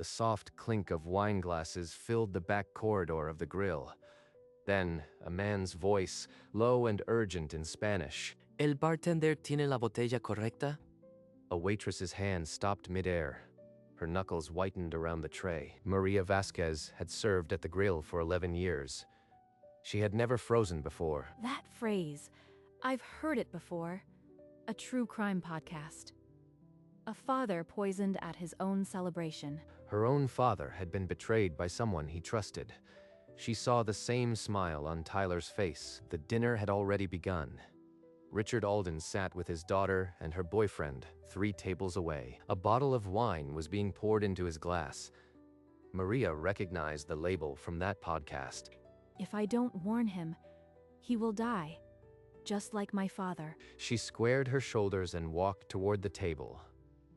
soft clink of wine glasses filled the back corridor of the grill. Then, a man's voice, low and urgent in Spanish. ¿El bartender tiene la botella correcta? A waitress's hand stopped midair. Her knuckles whitened around the tray. Maria Vasquez had served at the grill for 11 years. She had never frozen before. That phrase, I've heard it before. A true crime podcast. A father poisoned at his own celebration. Her own father had been betrayed by someone he trusted. She saw the same smile on Tyler's face. The dinner had already begun. Richard Alden sat with his daughter and her boyfriend 3 tables away. A bottle of wine was being poured into his glass. Maria recognized the label from that podcast. If I don't warn him, he will die, just like my father. She squared her shoulders and walked toward the table.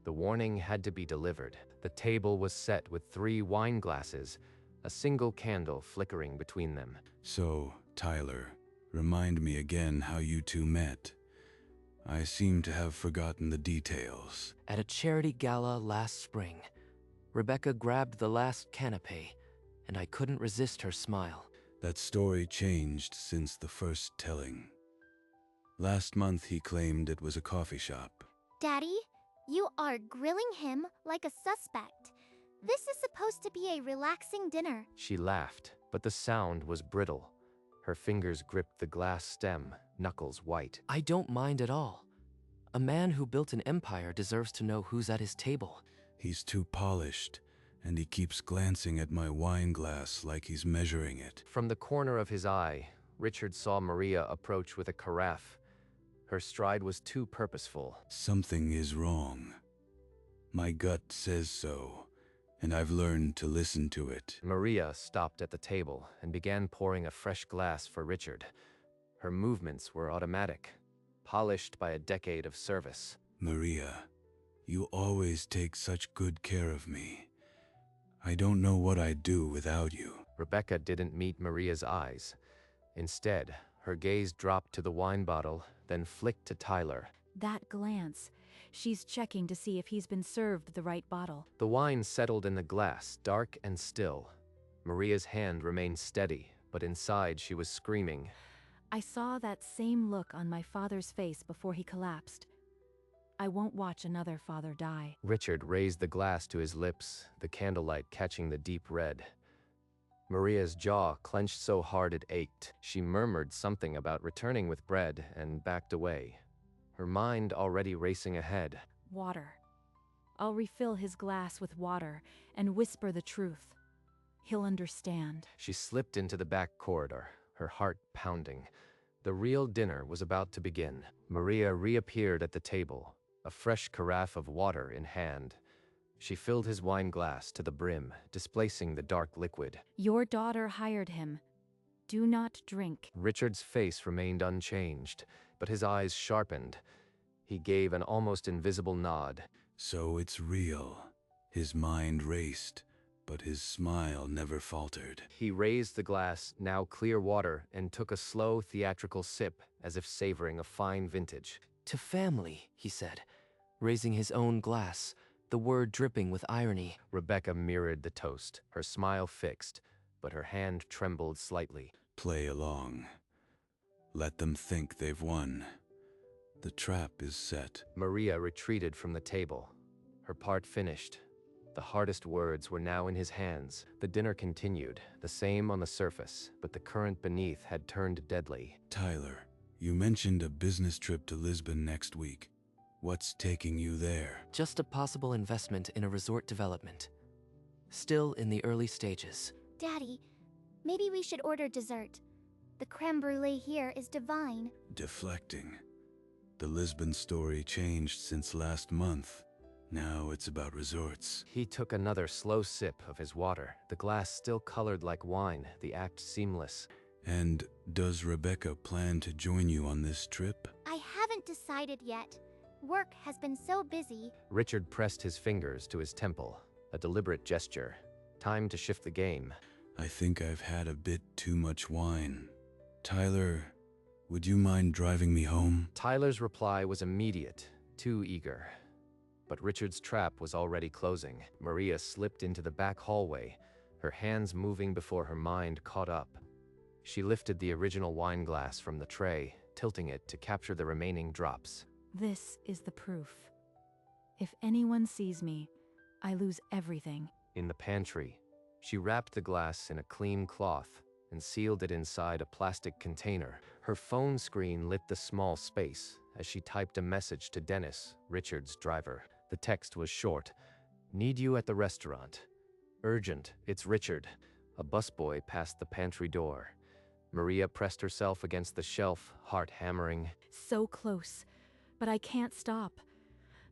The warning had to be delivered. The table was set with 3 wine glasses, a single candle flickering between them. So, Tyler, remind me again how you two met. I seem to have forgotten the details. At a charity gala last spring, Rebecca grabbed the last canapé, and I couldn't resist her smile. That story changed since the first telling. Last month he claimed it was a coffee shop. Daddy, you are grilling him like a suspect. This is supposed to be a relaxing dinner. She laughed, but the sound was brittle. Her fingers gripped the glass stem, knuckles white. I don't mind at all. A man who built an empire deserves to know who's at his table. He's too polished, and he keeps glancing at my wine glass like he's measuring it. From the corner of his eye, Richard saw Maria approach with a carafe. Her stride was too purposeful. Something is wrong. My gut says so, and I've learned to listen to it. Maria stopped at the table and began pouring a fresh glass for Richard. Her movements were automatic, polished by a decade of service. Maria, you always take such good care of me. I don't know what I'd do without you. Rebecca didn't meet Maria's eyes. Instead, her gaze dropped to the wine bottle, then flicked to Tyler. That glance. She's checking to see if he's been served the right bottle. The wine settled in the glass, dark and still. Maria's hand remained steady, but inside she was screaming. I saw that same look on my father's face before he collapsed. I won't watch another father die. Richard raised the glass to his lips, the candlelight catching the deep red. Maria's jaw clenched so hard it ached. She murmured something about returning with bread and backed away, her mind already racing ahead. Water. I'll refill his glass with water and whisper the truth. He'll understand. She slipped into the back corridor, her heart pounding. The real dinner was about to begin. Maria reappeared at the table, a fresh carafe of water in hand. She filled his wine glass to the brim, displacing the dark liquid. Your daughter hired him. Do not drink. Richard's face remained unchanged, but his eyes sharpened. He gave an almost invisible nod. So it's real. His mind raced, but his smile never faltered. He raised the glass, now clear water, and took a slow, theatrical sip, as if savoring a fine vintage. To family, he said, raising his own glass, the word dripping with irony. Rebecca mirrored the toast, her smile fixed, but her hand trembled slightly. Play along. Let them think they've won. The trap is set. Maria retreated from the table, her part finished. The hardest words were now in his hands. The dinner continued, the same on the surface, but the current beneath had turned deadly. Tyler, you mentioned a business trip to Lisbon next week. What's taking you there? Just a possible investment in a resort development. Still in the early stages. Daddy, maybe we should order dessert. The creme brulee here is divine. Deflecting. The Lisbon story changed since last month. Now it's about resorts. He took another slow sip of his water, the glass still colored like wine, the act seamless. And does Rebecca plan to join you on this trip? I haven't decided yet. Work has been so busy. Richard pressed his fingers to his temple, a deliberate gesture. Time to shift the game. I think I've had a bit too much wine. Tyler, would you mind driving me home? Tyler's reply was immediate, too eager. but Richard's trap was already closing. Maria slipped into the back hallway, her hands moving before her mind caught up. She lifted the original wine glass from the tray, tilting it to capture the remaining drops. This is the proof. If anyone sees me, I lose everything. In the pantry, she wrapped the glass in a clean cloth and sealed it inside a plastic container. Her phone screen lit the small space as she typed a message to Dennis, Richard's driver. The text was short. "Need you at the restaurant. Urgent, it's Richard." A busboy passed the pantry door. Maria pressed herself against the shelf, heart hammering. So close, but I can't stop.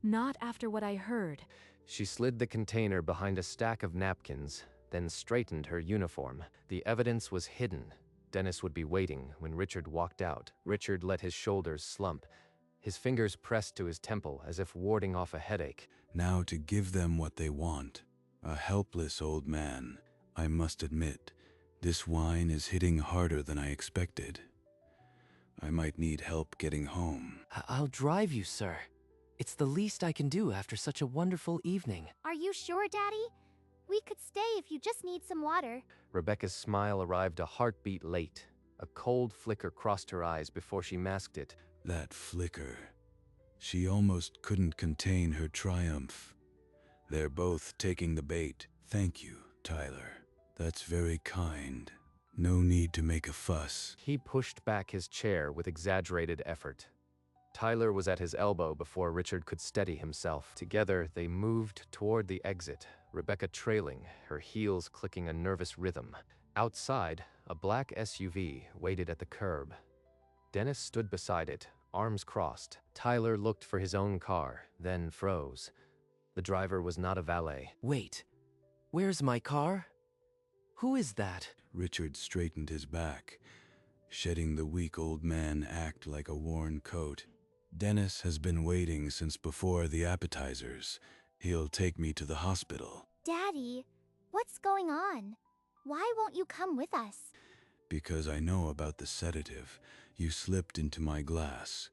Not after what I heard. She slid the container behind a stack of napkins, then straightened her uniform. The evidence was hidden. Dennis would be waiting when Richard walked out. Richard let his shoulders slump, his fingers pressed to his temple as if warding off a headache. Now to give them what they want. A helpless old man. I must admit, this wine is hitting harder than I expected. I might need help getting home. I'll drive you, sir. It's the least I can do after such a wonderful evening. Are you sure, Daddy? We could stay if you just need some water. Rebecca's smile arrived a heartbeat late. A cold flicker crossed her eyes before she masked it. That flicker. She almost couldn't contain her triumph. They're both taking the bait. Thank you, Tyler. That's very kind. No need to make a fuss. He pushed back his chair with exaggerated effort. Tyler was at his elbow before Richard could steady himself. Together, they moved toward the exit, Rebecca trailing, her heels clicking a nervous rhythm. Outside, a black SUV waited at the curb. Dennis stood beside it, arms crossed. Tyler looked for his own car, then froze. The driver was not a valet. Wait, where's my car? Who is that? Richard straightened his back, shedding the weak old man act like a worn coat. Dennis has been waiting since before the appetizers. He'll take me to the hospital. Daddy, what's going on? Why won't you come with us? Because I know about the sedative you slipped into my glass,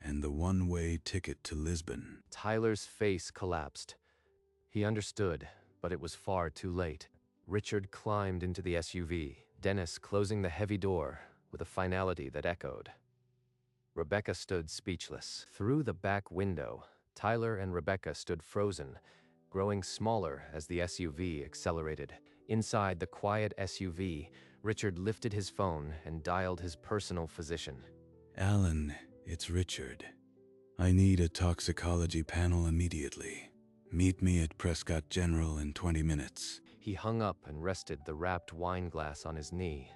and the one-way ticket to Lisbon. Tyler's face collapsed. He understood, but it was far too late. Richard climbed into the SUV, Dennis closing the heavy door with a finality that echoed. Rebecca stood speechless. Through the back window, Tyler and Rebecca stood frozen, growing smaller as the SUV accelerated. Inside the quiet SUV, Richard lifted his phone and dialed his personal physician. Alan, it's Richard. I need a toxicology panel immediately. Meet me at Prescott General in 20 minutes. He hung up and rested the wrapped wine glass on his knee,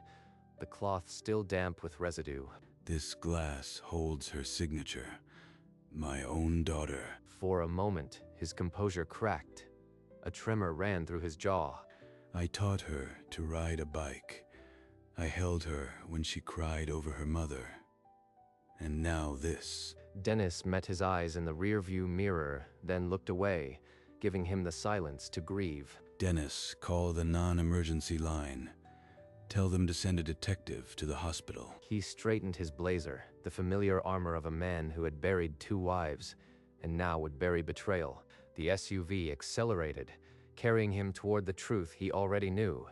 the cloth still damp with residue. This glass holds her signature. My own daughter. For a moment, his composure cracked. A tremor ran through his jaw. I taught her to ride a bike. I held her when she cried over her mother. And now this. Dennis met his eyes in the rearview mirror, then looked away, giving him the silence to grieve. Dennis, call the non-emergency line. Tell them to send a detective to the hospital. He straightened his blazer, the familiar armor of a man who had buried 2 wives, and now would bury betrayal. The SUV accelerated, carrying him toward the truth he already knew,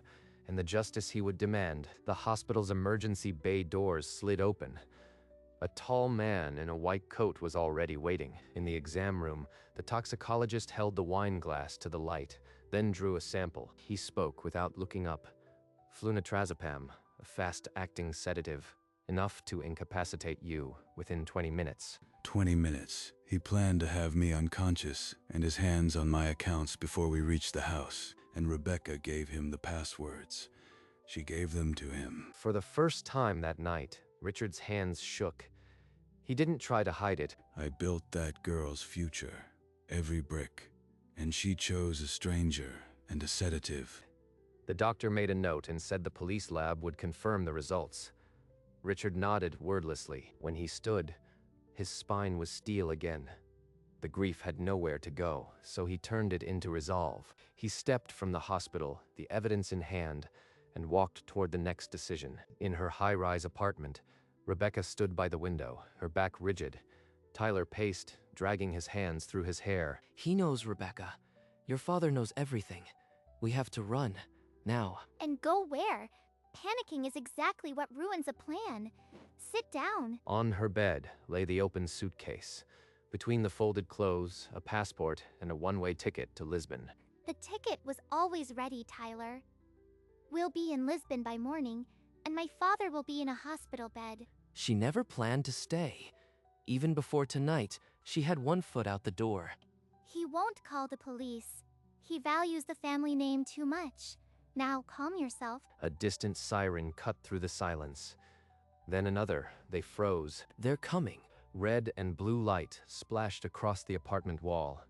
and the justice he would demand. The hospital's emergency bay doors slid open. A tall man in a white coat was already waiting. In the exam room, the toxicologist held the wine glass to the light, then drew a sample. He spoke without looking up. Flunitrazepam, a fast-acting sedative, enough to incapacitate you within 20 minutes. 20 minutes. He planned to have me unconscious and his hands on my accounts before we reached the house, and Rebecca gave him the passwords. She gave them to him. For the first time that night, Richard's hands shook. He didn't try to hide it. I built that girl's future, every brick, and she chose a stranger and a sedative. The doctor made a note and said the police lab would confirm the results. Richard nodded wordlessly. When he stood, his spine was steel again. The grief had nowhere to go, so he turned it into resolve. He stepped from the hospital, the evidence in hand, and walked toward the next decision. In her high-rise apartment, Rebecca stood by the window, her back rigid. Tyler paced, dragging his hands through his hair. He knows, Rebecca. Your father knows everything. We have to run. Now. And go where? Panicking is exactly what ruins a plan. Sit down. On her bed lay the open suitcase. Between the folded clothes, a passport, and a one-way ticket to Lisbon. The ticket was always ready, Tyler. We'll be in Lisbon by morning, and my father will be in a hospital bed. She never planned to stay. Even before tonight, she had one foot out the door. He won't call the police. He values the family name too much. Now, calm yourself. A distant siren cut through the silence. Then another. They froze. They're coming. Red and blue light splashed across the apartment wall.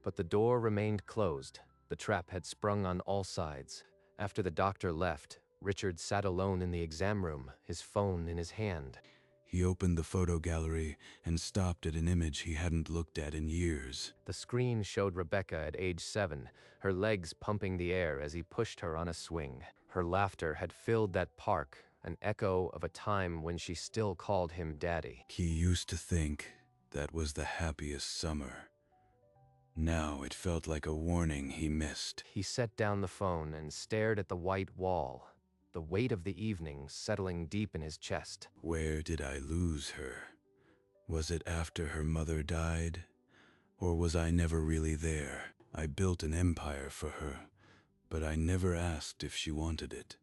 But the door remained closed. The trap had sprung on all sides. After the doctor left, Richard sat alone in the exam room, his phone in his hand. He opened the photo gallery and stopped at an image he hadn't looked at in years. The screen showed Rebecca at age 7, her legs pumping the air as he pushed her on a swing. Her laughter had filled that park, an echo of a time when she still called him Daddy. He used to think that was the happiest summer. Now it felt like a warning he missed. He set down the phone and stared at the white wall, the weight of the evening settling deep in his chest. Where did I lose her? Was it after her mother died? Or was I never really there? I built an empire for her, but I never asked if she wanted it.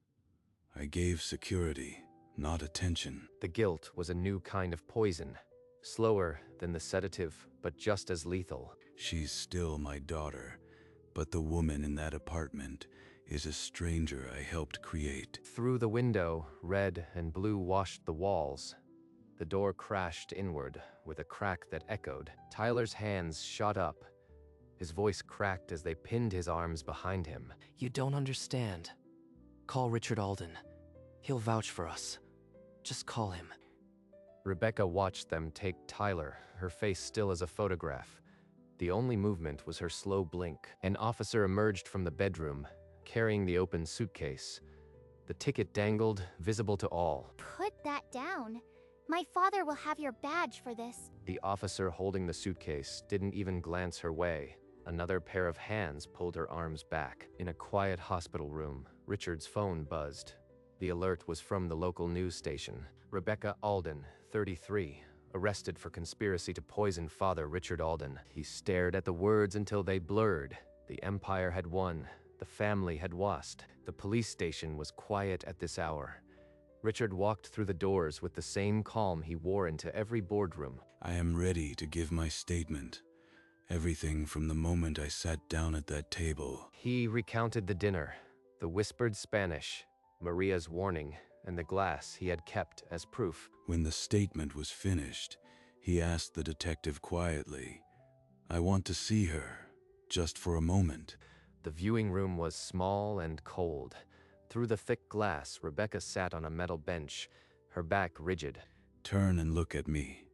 I gave security, not attention. The guilt was a new kind of poison, slower than the sedative, but just as lethal. She's still my daughter, but the woman in that apartment is a stranger I helped create. Through the window, red and blue washed the walls. The door crashed inward with a crack that echoed. Tyler's hands shot up. His voice cracked as they pinned his arms behind him. You don't understand. Call Richard Alden. He'll vouch for us. Just call him. Rebecca watched them take Tyler, her face still as a photograph. The only movement was her slow blink. An officer emerged from the bedroom, carrying the open suitcase. The ticket dangled, visible to all. Put that down. My father will have your badge for this. The officer holding the suitcase didn't even glance her way. Another pair of hands pulled her arms back. In a quiet hospital room, Richard's phone buzzed. The alert was from the local news station. Rebecca Alden, 33, arrested for conspiracy to poison father Richard Alden. He stared at the words until they blurred. The empire had won. The family had lost. The police station was quiet at this hour. Richard walked through the doors with the same calm he wore into every boardroom. I am ready to give my statement. Everything from the moment I sat down at that table. He recounted the dinner, the whispered Spanish, Maria's warning, and the glass he had kept as proof. When the statement was finished, he asked the detective quietly, I want to see her, just for a moment. The viewing room was small and cold. Through the thick glass, Rebecca sat on a metal bench, her back rigid. Turn and look at me.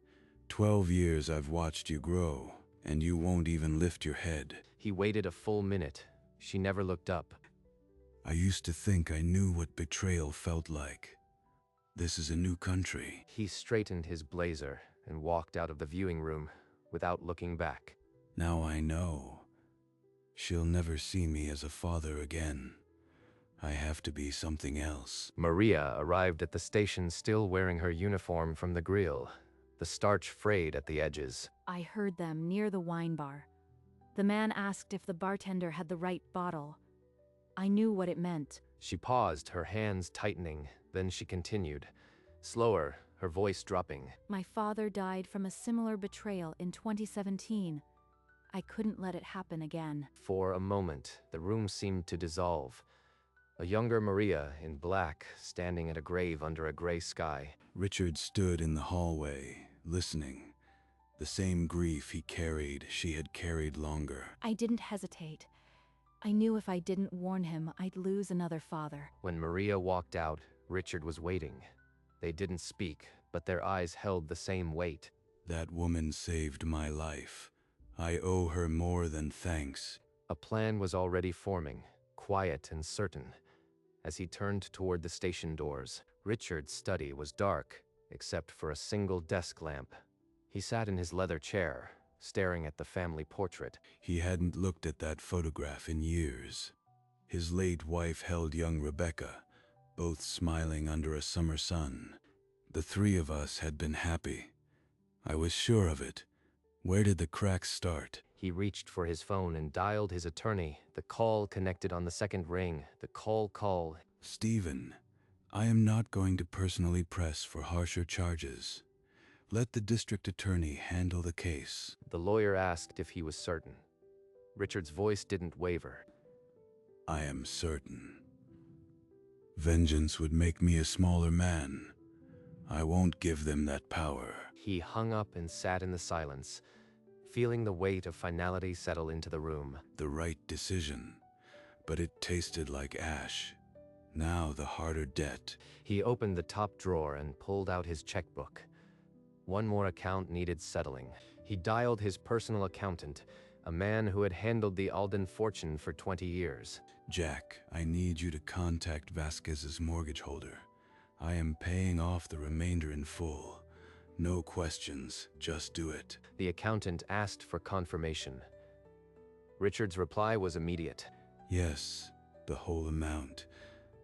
12 years I've watched you grow, and you won't even lift your head. He waited a full minute. She never looked up. I used to think I knew what betrayal felt like. This is a new country. He straightened his blazer and walked out of the viewing room without looking back. Now I know. She'll never see me as a father again. I have to be something else. Maria arrived at the station still wearing her uniform from the grill, the starch frayed at the edges. I heard them near the wine bar. The man asked if the bartender had the right bottle. I knew what it meant. She paused, her hands tightening, then she continued, slower, her voice dropping. My father died from a similar betrayal in 2017. I couldn't let it happen again. For a moment, the room seemed to dissolve. A younger Maria in black, standing at a grave under a gray sky. Richard stood in the hallway, listening. The same grief he carried, she had carried longer. I didn't hesitate. I knew if I didn't warn him, I'd lose another father. When Maria walked out, Richard was waiting. They didn't speak, but their eyes held the same weight. That woman saved my life. I owe her more than thanks. A plan was already forming, quiet and certain. As he turned toward the station doors, Richard's study was dark, except for a single desk lamp. He sat in his leather chair, staring at the family portrait. He hadn't looked at that photograph in years. His late wife held young Rebecca, both smiling under a summer sun. The three of us had been happy. I was sure of it. Where did the cracks start? He reached for his phone and dialed his attorney. The call connected on the second ring. The call. Stephen, I am not going to personally press for harsher charges. Let the district attorney handle the case. The lawyer asked if he was certain. Richard's voice didn't waver. I am certain. Vengeance would make me a smaller man. I won't give them that power. He hung up and sat in the silence, feeling the weight of finality settle into the room. The right decision, but it tasted like ash. Now the harder debt. He opened the top drawer and pulled out his checkbook. One more account needed settling. He dialed his personal accountant, a man who had handled the Alden fortune for 20 years. Jack, I need you to contact Vasquez's mortgage holder. I am paying off the remainder in full. No questions, just do it. The accountant asked for confirmation. Richard's reply was immediate. Yes, the whole amount.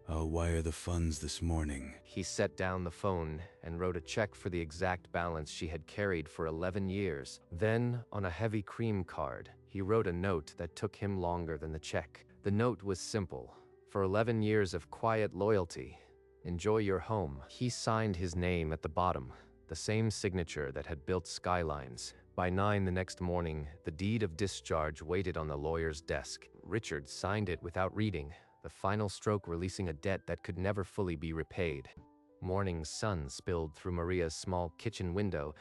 I'll wire the funds this morning. He set down the phone and wrote a check for the exact balance she had carried for 11 years. Then, on a heavy cream card, he wrote a note that took him longer than the check. The note was simple. For 11 years of quiet loyalty, enjoy your home. He signed his name at the bottom, the same signature that had built skylines. By 9 the next morning, the deed of discharge waited on the lawyer's desk. Richard signed it without reading, the final stroke releasing a debt that could never fully be repaid. Morning sun spilled through Maria's small kitchen window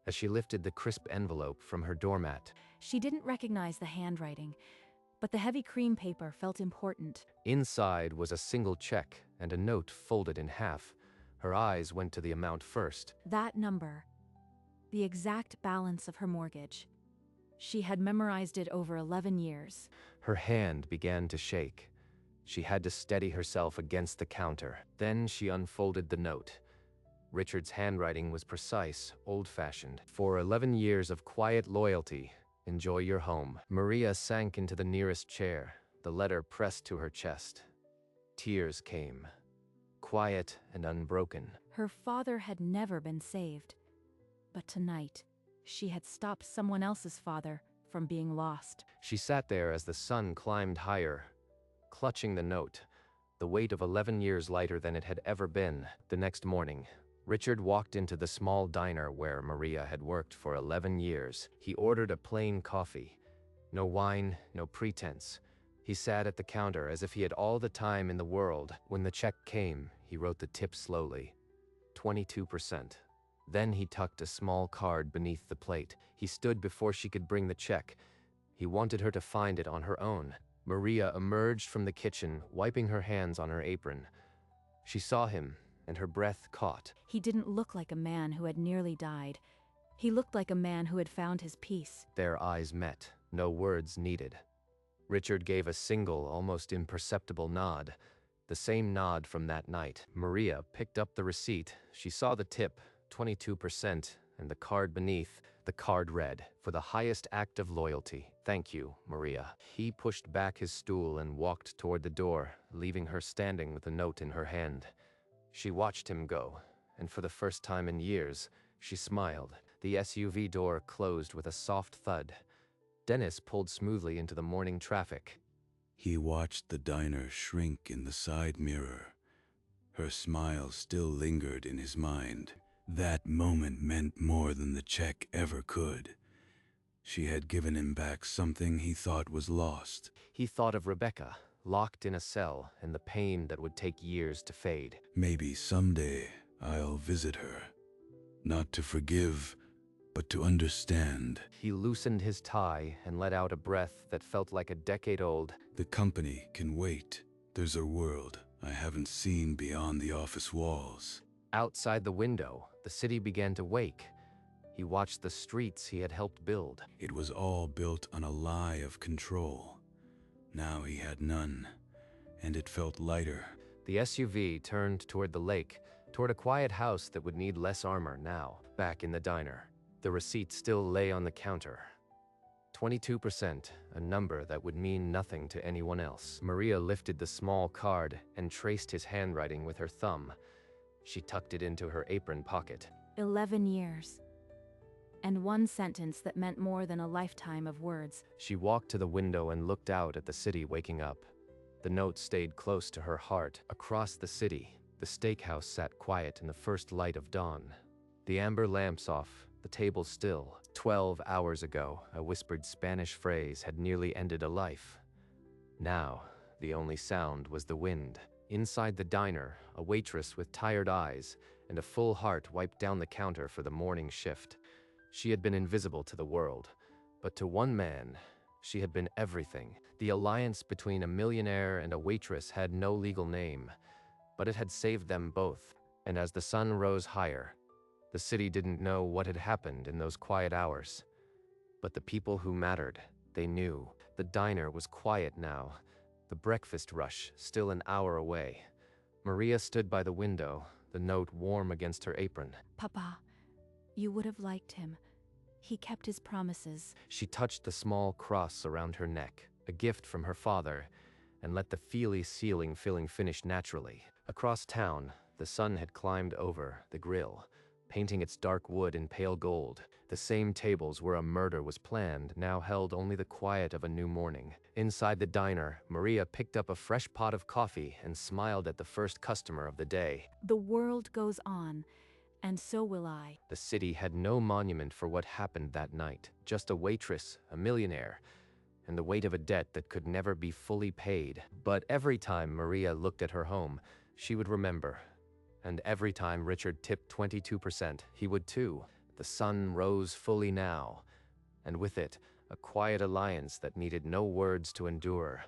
as she lifted the crisp envelope from her doormat. She didn't recognize the handwriting, but the heavy cream paper felt important. Inside was a single check and a note folded in half. Her eyes went to the amount first. That number, the exact balance of her mortgage. She had memorized it over 11 years. Her hand began to shake. She had to steady herself against the counter. Then she unfolded the note. Richard's handwriting was precise, old-fashioned. For 11 years of quiet loyalty, enjoy your home. Maria sank into the nearest chair, the letter pressed to her chest. Tears came, quiet and unbroken. Her father had never been saved. But tonight, she had stopped someone else's father from being lost. She sat there as the sun climbed higher, clutching the note, the weight of 11 years lighter than it had ever been. The next morning, Richard walked into the small diner where Maria had worked for 11 years. He ordered a plain coffee. No wine, no pretense. He sat at the counter as if he had all the time in the world. When the check came, he wrote the tip slowly. 22%. Then he tucked a small card beneath the plate. He stood before she could bring the check. He wanted her to find it on her own. Maria emerged from the kitchen, wiping her hands on her apron. She saw him, and her breath caught. He didn't look like a man who had nearly died. He looked like a man who had found his peace. Their eyes met, no words needed. Richard gave a single, almost imperceptible nod, the same nod from that night. Maria picked up the receipt. She saw the tip, 22%, and the card beneath. The card read, "For the highest act of loyalty. Thank you, Maria." He pushed back his stool and walked toward the door, leaving her standing with the note in her hand. She watched him go, and for the first time in years, she smiled. The SUV door closed with a soft thud. Dennis pulled smoothly into the morning traffic. He watched the diner shrink in the side mirror. Her smile still lingered in his mind. That moment meant more than the check ever could. She had given him back something he thought was lost. He thought of Rebecca, locked in a cell, and the pain that would take years to fade. Maybe someday I'll visit her. Not to forgive, but to understand. He loosened his tie and let out a breath that felt like a decade old. The company can wait. There's a world I haven't seen beyond the office walls. Outside the window, the city began to wake. He watched the streets he had helped build. It was all built on a lie of control. Now he had none, and it felt lighter. The SUV turned toward the lake, toward a quiet house that would need less armor now. Back in the diner, the receipt still lay on the counter. 22%, a number that would mean nothing to anyone else. Maria lifted the small card and traced his handwriting with her thumb. She tucked it into her apron pocket. 11 years. And one sentence that meant more than a lifetime of words. She walked to the window and looked out at the city waking up. The note stayed close to her heart. Across the city, the steakhouse sat quiet in the first light of dawn. The amber lamps off, the table still. 12 hours ago, a whispered Spanish phrase had nearly ended a life. Now, the only sound was the wind. Inside the diner, a waitress with tired eyes and a full heart wiped down the counter for the morning shift. She had been invisible to the world, but to one man, she had been everything. The alliance between a millionaire and a waitress had no legal name, but it had saved them both. And as the sun rose higher, the city didn't know what had happened in those quiet hours. But the people who mattered, they knew. The diner was quiet now, the breakfast rush still an hour away. Maria stood by the window, the note warm against her apron. Papa, you would have liked him. He kept his promises. She touched the small cross around her neck, a gift from her father, and let the feely ceiling filling finish naturally. Across town, the sun had climbed over the grill, painting its dark wood in pale gold. The same tables where a murder was planned now held only the quiet of a new morning. Inside the diner, Maria picked up a fresh pot of coffee and smiled at the first customer of the day. The world goes on, and so will I. The city had no monument for what happened that night, just a waitress, a millionaire, and the weight of a debt that could never be fully paid. But every time Maria looked at her home, she would remember. And every time Richard tipped 22%, he would too. The sun rose fully now, and with it, a quiet alliance that needed no words to endure.